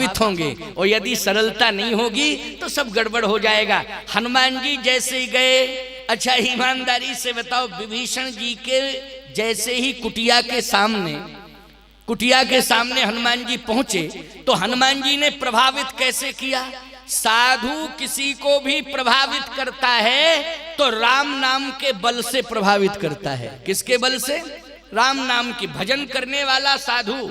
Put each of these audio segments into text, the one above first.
प्रभावित होंगे, और यदि सरलता नहीं होगी तो सब गड़बड़ हो जाएगा। हनुमान जी जैसे ही गए, अच्छा ईमानदारी से बताओ, विभीषण जी के जैसे ही कुटिया के सामने हनुमान जी पहुंचे तो हनुमान जी ने प्रभावित कैसे किया? साधु किसी को भी प्रभावित करता है तो राम नाम के बल से प्रभावित करता है। किसके बल से? राम नाम की। भजन करने वाला साधु,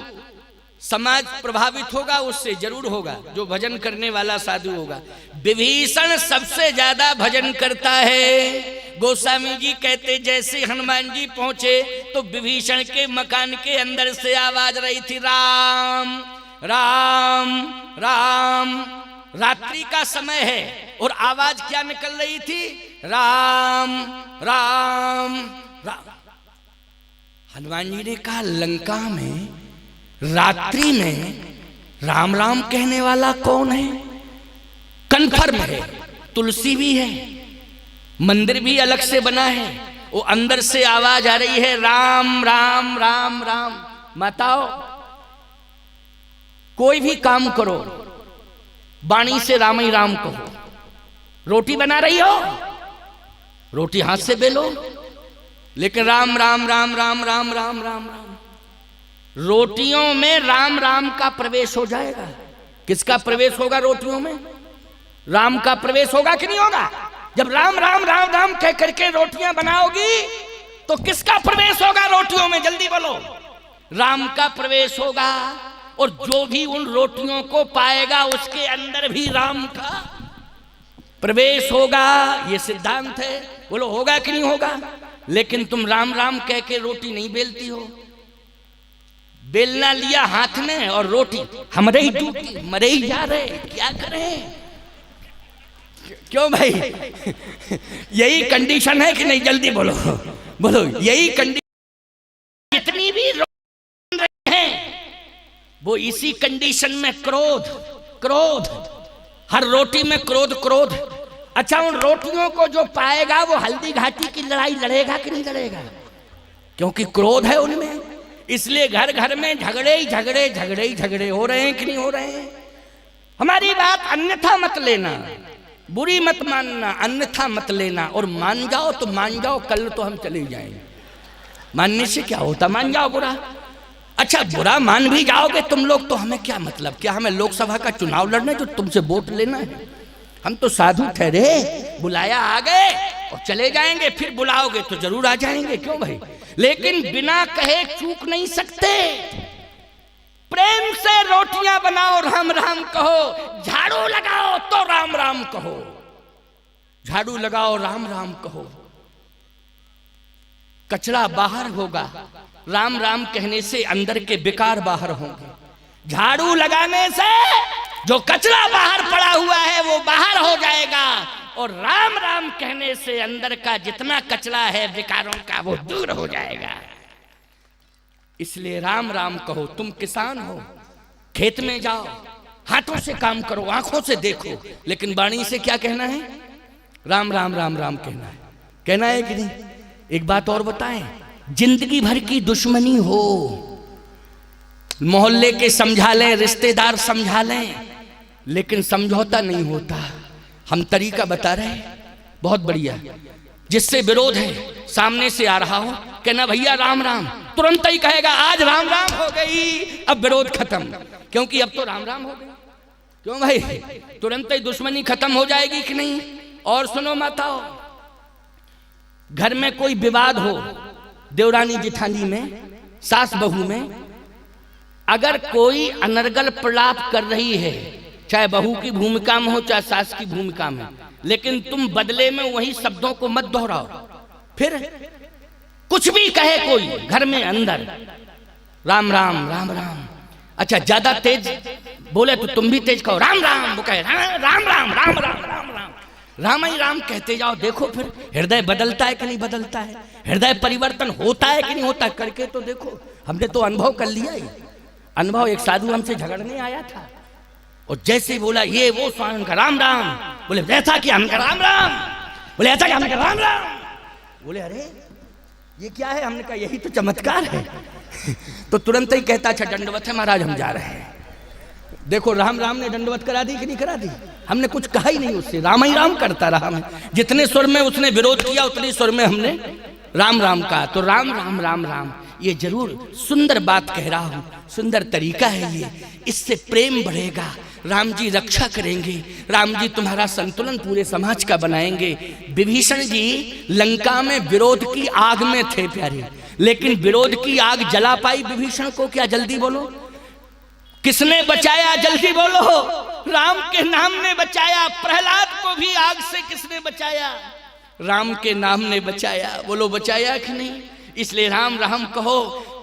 समाज प्रभावित होगा उससे, जरूर होगा, जो भजन करने वाला साधु होगा। विभीषण सबसे ज्यादा भजन करता है। गोस्वामी जी कहते जैसे हनुमान जी पहुंचे तो विभीषण के मकान के अंदर से आवाज रही थी, राम राम राम। रात्रि का समय है और आवाज क्या निकल रही थी? राम राम राम। हनुमान जी ने कहा, लंका में रात्रि में राम राम कहने वाला कौन है? कन्फर्म है, तुलसी भी है, मंदिर भी अलग से बना है, वो अंदर से आवाज आ रही है, राम राम राम राम। माताओ, कोई भी काम करो, वाणी से राम ही राम कहो। रोटी बना रही हो, रोटी हाथ से बेलो, लेकिन राम राम राम राम राम राम राम राम। रोटियों में राम राम का प्रवेश हो जाएगा। किसका प्रवेश होगा रोटियों में? राम का प्रवेश होगा कि नहीं होगा? जब राम राम राम राम कह करके रोटियां बनाओगी तो किसका प्रवेश होगा रोटियों में? जल्दी बोलो। राम का प्रवेश होगा, और जो भी उन रोटियों को पाएगा उसके अंदर भी राम का प्रवेश होगा। ये सिद्धांत है। बोलो होगा कि नहीं होगा? लेकिन तुम राम राम कह के रोटी नहीं बेलती हो। बेलना लिया हाथ में और रोटी हमरे ही डूबी, मरे ही जा रहे, क्या करें? क्यों भाई? यही कंडीशन है कि नहीं? जल्दी बोलो, बोलो। यही कंडीशन, जितनी भी हैं वो इसी कंडीशन में क्रोध क्रोध, हर रोटी में क्रोध क्रोध। अच्छा, उन रोटियों को जो पाएगा वो हल्दी घाटी की लड़ाई लड़ेगा कि नहीं लड़ेगा? क्योंकि क्रोध है उनमें, इसलिए घर घर में झगड़े ही झगड़े झगड़े ही झगड़े हो रहे हैं कि नहीं हो रहे हैं? हमारी बात अन्यथा मत लेना, बुरी मत मानना, अन्यथा मत लेना। और मान जाओ तो मान जाओ, कल तो हम चले जाएंगे। मानने से क्या होता? मान जाओ बुरा। अच्छा, बुरा मान भी जाओगे तुम लोग तो हमें क्या मतलब? क्या हमें लोकसभा का चुनाव लड़ना है जो तुमसे वोट लेना है? हम तो साधु ठहरे, बुलाया आ गए और चले जाएंगे, फिर बुलाओगे तो जरूर आ जाएंगे। क्यों भाई? लेकिन बिना कहे चूक नहीं सकते। प्रेम से रोटियां बनाओ, राम राम कहो। झाड़ू लगाओ तो राम राम कहो, झाड़ू लगाओ राम राम कहो। कचरा बाहर होगा, राम राम कहने से अंदर के विकार बाहर होंगे। झाड़ू लगाने से जो कचरा बाहर पड़ा हुआ है वो बाहर हो जाएगा, और राम राम कहने से अंदर का जितना कचरा है विकारों का वो दूर हो जाएगा। इसलिए राम राम कहो। तुम किसान हो, खेत में जाओ, हाथों से काम करो, आंखों से देखो, लेकिन वाणी से क्या कहना है? राम राम राम राम कहना है। कहना है कि नहीं? एक बात और बताएं, जिंदगी भर की दुश्मनी हो, मोहल्ले के समझा लें, रिश्तेदार समझा लें, लेकिन समझौता नहीं होता। हम तरीका बता रहे हैं, बहुत बढ़िया। जिससे विरोध है, सामने से आ रहा हो, कहना भैया राम राम, तुरंत ही कहेगा आज राम राम हो गई, अब विरोध खत्म, क्योंकि अब तो राम राम हो गई। क्यों भाई? तुरंत ही दुश्मनी खत्म हो जाएगी कि नहीं? और सुनो माताओ, घर में कोई विवाद हो, देवरानी जिठानी में, सास बहू में, अगर कोई अनर्गल प्रलाप कर रही है, चाहे बहू की भूमिका में हो चाहे सास की भूमिका में, लेकिन तुम बदले में वही शब्दों को मत दोहराओ। फिर कुछ भी कहे कोई घर में अंदर, राम राम राम राम। अच्छा, ज्यादा तेज बोले तो तुम भी तेज कहो, राम राम। वो कहे राम राम राम राम राम राम राम, राम ही राम कहते जाओ। देखो फिर हृदय बदलता है कि नहीं बदलता है? हृदय परिवर्तन होता है कि नहीं होता? करके तो देखो। हमने तो अनुभव कर लिया ही। अनुभव, एक साधु हमसे झगड़ने आया था और जैसे ही बोला ये वो स्वामी का राम राम, बोले ऐसा क्या? हमने कहा राम राम। बोले ऐसा क्या? हमने कहा राम राम। बोले अरे ये क्या है? हमने कहा यही तो चमत्कार है। तो तुरंत ही कहता अच्छा दंडवत है महाराज, हम जा रहे हैं। देखो राम राम ने दंडवत करा दी कि नहीं करा दी? हमने कुछ कहा ही नहीं उससे, राम ही राम करता रहा। मैं जितने स्वर में उसने विरोध किया उतने स्वर में हमने राम राम कहा। तो राम राम राम राम, ये जरूर सुंदर बात कह रहा हूं, सुंदर तरीका है ये, इससे प्रेम बढ़ेगा, राम जी रक्षा करेंगे, राम जी तुम्हारा संतुलन पूरे समाज का बनाएंगे। विभीषण जी लंका में विरोध की आग में थे प्यारे, लेकिन विरोध की आग जला पाई विभीषण को क्या? जल्दी बोलो, किसने बचाया? जल्दी बोलो, राम के नाम ने बचाया। प्रहलाद को भी आग से किसने बचाया? राम के नाम ने बचाया। बोलो बचाया कि नहीं? इसलिए राम राम कहो,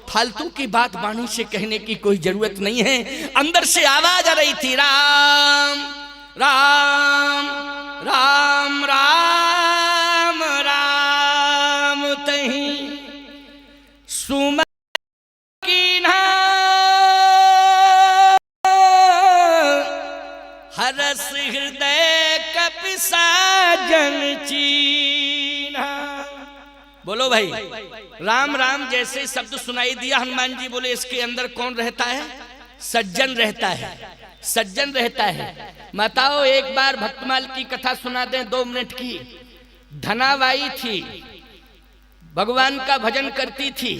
फालतू की बात वाणी से कहने की कोई जरूरत नहीं है। अंदर से आवाज आ रही थी, राम राम राम राम राम तही सुमन की ना हरस हृदय कपिसा जन चीन्हा। बोलो भाई, राम राम जैसे शब्द सुनाई दिया, हनुमान जी बोले इसके अंदर कौन रहता है? सज्जन रहता है, सज्जन रहता है। माताओं एक बार भक्तमाल की कथा सुना दें 2 मिनट की। धनाबाई थी, भगवान का भजन करती थी।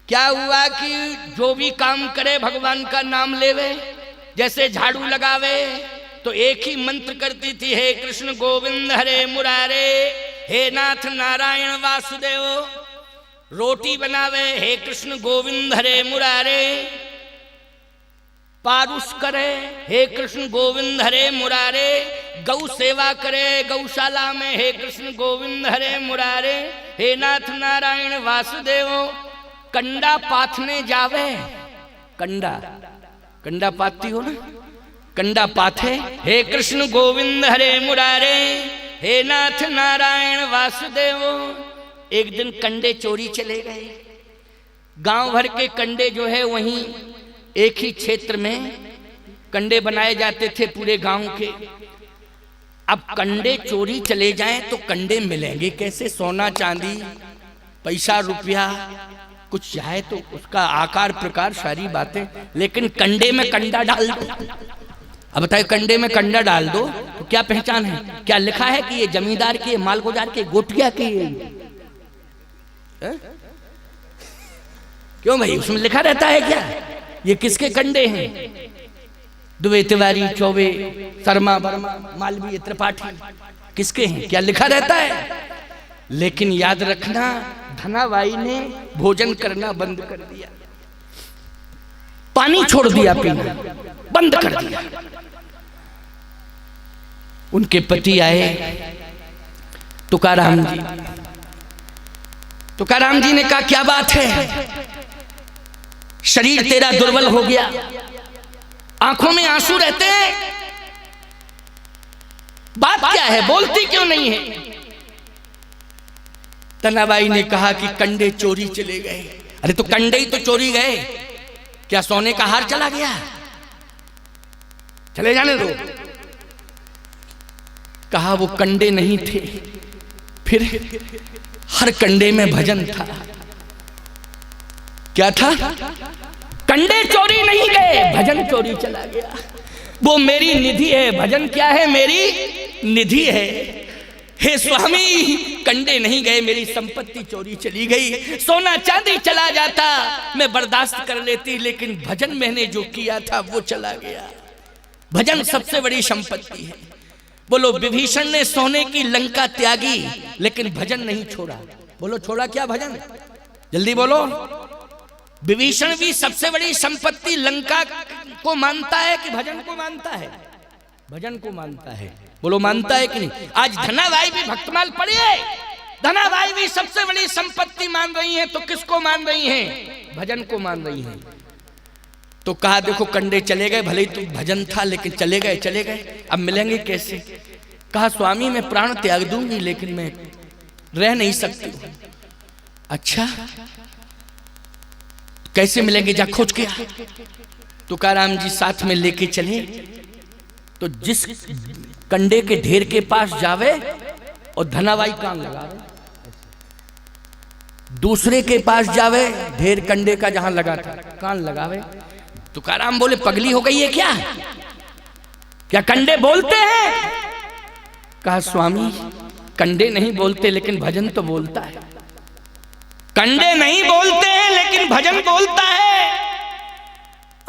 क्या हुआ कि जो भी काम करे भगवान का नाम लेवे, जैसे झाड़ू लगावे तो एक ही मंत्र करती थी, हे कृष्ण गोविंद हरे मुरारे, हे नाथ नारायण वासुदेव। रोटी बनावे, हे कृष्ण गोविंद हरे मुरारे। पारुष करे, हे कृष्ण गोविंद हरे मुरारे। गौ सेवा करे गौशाला में, हे कृष्ण गोविंद हरे मुरारे, हे नाथ नारायण वासुदेव। कंडा पाथने जावे, कंडा कंडा पाती हो ना, कंडा पाथे, हे कृष्ण गोविंद हरे मुरारे, हे नाथ नारायण वासुदेव। एक दिन कंडे चोरी चले गए। गांव भर के कंडे जो है वहीं एक ही क्षेत्र में कंडे बनाए जाते थे पूरे गांव के। अब कंडे चोरी चले जाएं तो कंडे मिलेंगे कैसे? सोना चांदी पैसा रुपया कुछ चाहे तो उसका आकार प्रकार सारी बातें, लेकिन कंडे में कंडा डाल दो। अब बताइए, कंडे में कंडा डाल दो तो क्या पहचान है? क्या लिखा है कि ये जमींदार के, मालगुजार के, गोटिया के? क्यों भाई, उसमें लिखा रहता है क्या ये किसके कंडे हैं? दुबे, तिवारी, चौबे, शर्मा, वर्मा, मालवीय, त्रिपाठी, किसके हैं? क्या लिखा रहता है? लेकिन याद रखना, धनाबाई ने भोजन करना बंद कर दिया, पानी छोड़ दिया, पीना बंद कर दिया। उनके पति आए, तुकाराम जी। तुकाराम जी ने कहा क्या बात है, शरीर तेरा दुर्बल हो गया, आंखों में आंसू रहते हैं, बात क्या है, बोलती क्यों नहीं है? धनाबाई ने कहा कि कंडे चोरी चले गए। अरे तो कंडे ही तो चोरी गए, क्या सोने का हार चला गया? चले जाने दो। कहा वो कंडे नहीं थे, फिर हर कंडे में भजन था। क्या था? कंडे चोरी नहीं गए, भजन चोरी चला गया। वो मेरी निधि है, भजन क्या है? मेरी निधि है। हे स्वामी, कंडे नहीं गए, मेरी संपत्ति चोरी चली गई। सोना चांदी चला जाता मैं बर्दाश्त कर लेती, लेकिन भजन मैंने जो किया था वो चला गया। भजन सबसे बड़ी संपत्ति है। बोलो, विभीषण ने सोने की लंका त्यागी लेकिन भजन नहीं छोड़ा। बोलो छोड़ा क्या भजन? जल्दी बोलो। विभीषण भी सबसे बड़ी संपत्ति लंका को मानता है कि भजन को मानता है? भजन को मानता है। बोलो मानता है कि नहीं? आज धनाबाई भी भक्तमाल पढ़िए, धनाबाई भी सबसे बड़ी संपत्ति मान रही हैं, तो किसको मान रही हैं? भजन को मान रही हैं। तो कहा देखो कंडे चले गए, भले ही तो भजन था लेकिन चले गए, चले गए, अब मिलेंगे कैसे? कहा स्वामी मैं प्राण त्याग दूंगी लेकिन मैं रह नहीं सकती। अच्छा कैसे मिलेंगे? जा खोज के। तुकाराम जी साथ में लेके चले, तो जिस कंडे के ढेर के पास जावे और धनाबाई कान लगावे, दूसरे के पास जावे, ढेर कंडे का जहां लगा था कान लगावे, तुकाराम बोले पगली हो गई है क्या? क्या कंडे बोलते हैं? कहा स्वामी कंडे नहीं बोलते लेकिन भजन तो बोलता है। कंडे नहीं बोलते हैं लेकिन भजन बोलता है।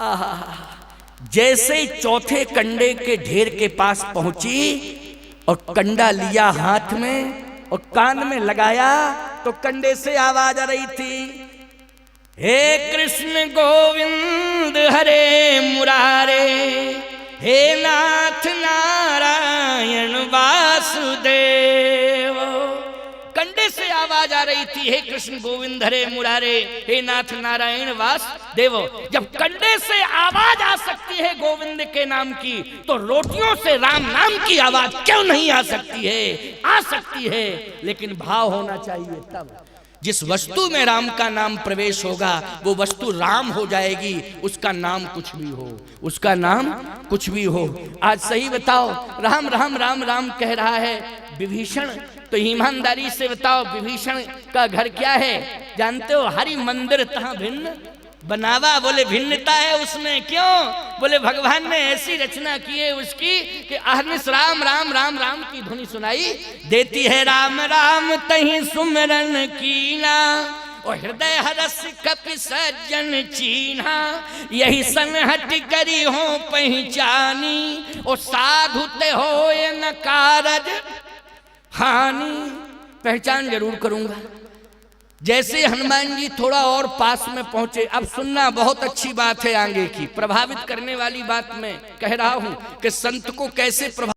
आहा, जैसे चौथे कंडे के ढेर के पास पहुंची और कंडा लिया हाथ में और कान में लगाया तो कंडे से आवाज आ रही थी, हे कृष्ण गोविंद हरे मुरारे, हे नाथ नारायण वासुदेव। कंडे से आवाज आ रही थी, हे कृष्ण गोविंद हरे मुरारे, हे नाथ नारायण वासुदेव। जब कंडे से आवाज आ सकती है गोविंद के नाम की, तो रोटियों से राम नाम की आवाज क्यों नहीं आ सकती है? आ सकती है, लेकिन भाव होना चाहिए। तब जिस वस्तु में राम का नाम प्रवेश होगा वो वस्तु राम हो जाएगी, उसका नाम कुछ भी हो, उसका नाम कुछ भी हो। आज सही बताओ, राम राम राम राम कह रहा है विभीषण, तो ईमानदारी से बताओ विभीषण का घर क्या है जानते हो? हरि मंदिर तहाँ भिन्न बनावा। बोले भिन्नता है उसमें, क्यों? बोले भगवान ने ऐसी रचना की है उसकी कि अहर्निश राम राम राम राम की ध्वनि सुनाई देती है। राम राम तहीं सुमरन कीना और हृदय हरस कपि सज्जन चीन्हा, यही सनहट करी हो पहचानी और साधु ते होए न कारज हानि। पहचान जरूर करूंगा। जैसे हनुमान जी थोड़ा और पास में पहुंचे, अब सुनना बहुत अच्छी बात है आगे की, प्रभावित करने वाली बात मैं कह रहा हूं कि संत को कैसे प्रभावित